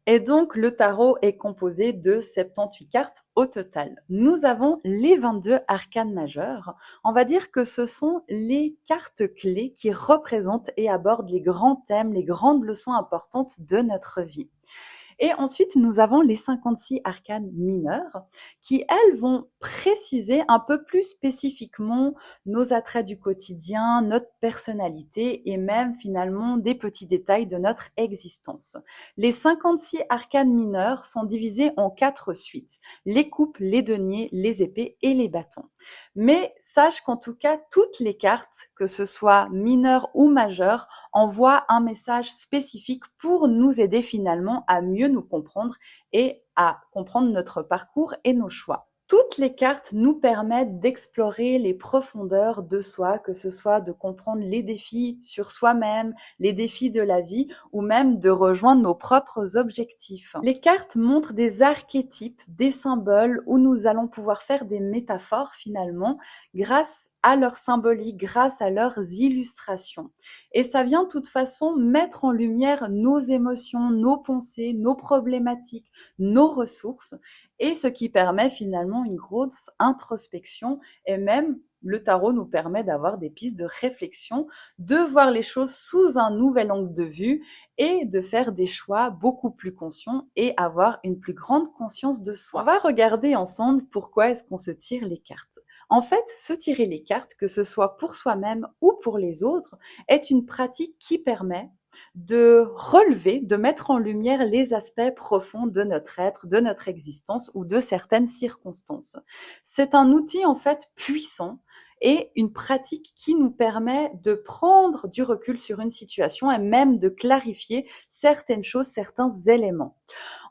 Et donc, le tarot est composé de 78 cartes au total. Nous avons les 22 arcanes majeures. On va dire que ce sont les cartes clés qui représentent et abordent les grands thèmes, les grandes leçons importantes de notre vie. Et ensuite, nous avons les 56 arcanes mineures qui, elles, vont préciser un peu plus spécifiquement nos attraits du quotidien, notre personnalité et même finalement des petits détails de notre existence. Les 56 arcanes mineures sont divisées en 4 suites: les coupes, les deniers, les épées et les bâtons. Mais sache qu'en tout cas, toutes les cartes, que ce soit mineures ou majeures, envoient un message spécifique pour nous aider finalement à mieux nous comprendre et à comprendre notre parcours et nos choix. Toutes les cartes nous permettent d'explorer les profondeurs de soi, que ce soit de comprendre les défis sur soi-même, les défis de la vie ou même de rejoindre nos propres objectifs. Les cartes montrent des archétypes, des symboles où nous allons pouvoir faire des métaphores finalement grâce à leur symbolique, grâce à leurs illustrations. Et ça vient de toute façon mettre en lumière nos émotions, nos pensées, nos problématiques, nos ressources, et ce qui permet finalement une grosse introspection, et même le tarot nous permet d'avoir des pistes de réflexion, de voir les choses sous un nouvel angle de vue et de faire des choix beaucoup plus conscients et avoir une plus grande conscience de soi. On va regarder ensemble pourquoi est-ce qu'on se tire les cartes. En fait, se tirer les cartes, que ce soit pour soi-même ou pour les autres, est une pratique qui permet de relever, de mettre en lumière les aspects profonds de notre être, de notre existence ou de certaines circonstances. C'est un outil en fait puissant et une pratique qui nous permet de prendre du recul sur une situation et même de clarifier certaines choses, certains éléments.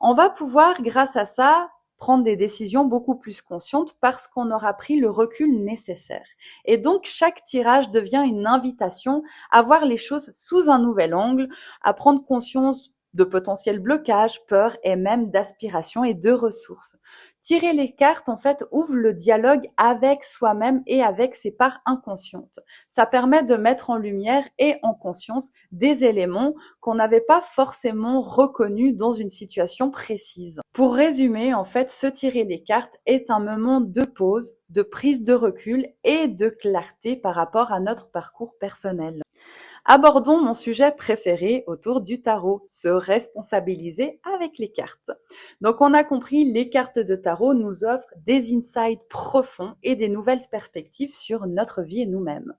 On va pouvoir, grâce à ça, prendre des décisions beaucoup plus conscientes parce qu'on aura pris le recul nécessaire. Et donc, chaque tirage devient une invitation à voir les choses sous un nouvel angle, à prendre conscience de potentiels blocages, peurs et même d'aspirations et de ressources. Tirer les cartes, en fait, ouvre le dialogue avec soi-même et avec ses parts inconscientes. Ça permet de mettre en lumière et en conscience des éléments qu'on n'avait pas forcément reconnus dans une situation précise. Pour résumer, en fait, se tirer les cartes est un moment de pause, de prise de recul et de clarté par rapport à notre parcours personnel. Abordons mon sujet préféré autour du tarot, se responsabiliser avec les cartes. Donc on a compris, les cartes de tarot nous offrent des insights profonds et des nouvelles perspectives sur notre vie et nous-mêmes.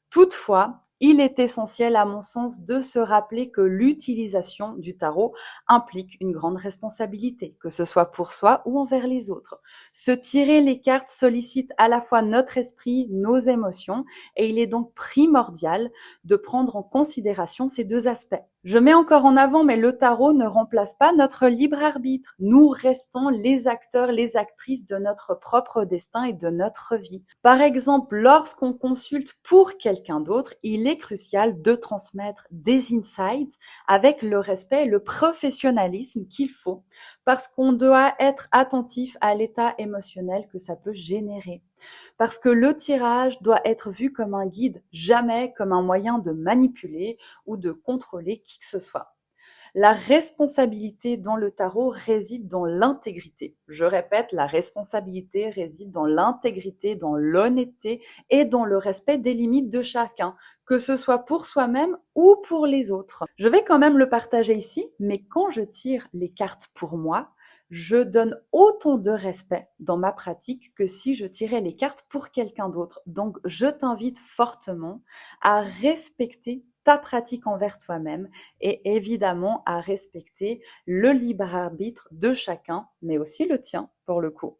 Toutefois, il est essentiel, à mon sens, de se rappeler que l'utilisation du tarot implique une grande responsabilité, que ce soit pour soi ou envers les autres. Se tirer les cartes sollicite à la fois notre esprit, nos émotions, et il est donc primordial de prendre en considération ces deux aspects. Je mets encore en avant, mais le tarot ne remplace pas notre libre arbitre. Nous restons les acteurs, les actrices de notre propre destin et de notre vie. Par exemple, lorsqu'on consulte pour quelqu'un d'autre, il est crucial de transmettre des insights avec le respect et le professionnalisme qu'il faut, parce qu'on doit être attentif à l'état émotionnel que ça peut générer. Parce que le tirage doit être vu comme un guide, jamais comme un moyen de manipuler ou de contrôler qui que ce soit. La responsabilité dans le tarot réside dans l'intégrité. Je répète, la responsabilité réside dans l'intégrité, dans l'honnêteté et dans le respect des limites de chacun, que ce soit pour soi-même ou pour les autres. Je vais quand même le partager ici, mais quand je tire les cartes pour moi, je donne autant de respect dans ma pratique que si je tirais les cartes pour quelqu'un d'autre. Donc, je t'invite fortement à respecter ta pratique envers toi-même et évidemment à respecter le libre arbitre de chacun, mais aussi le tien pour le coup.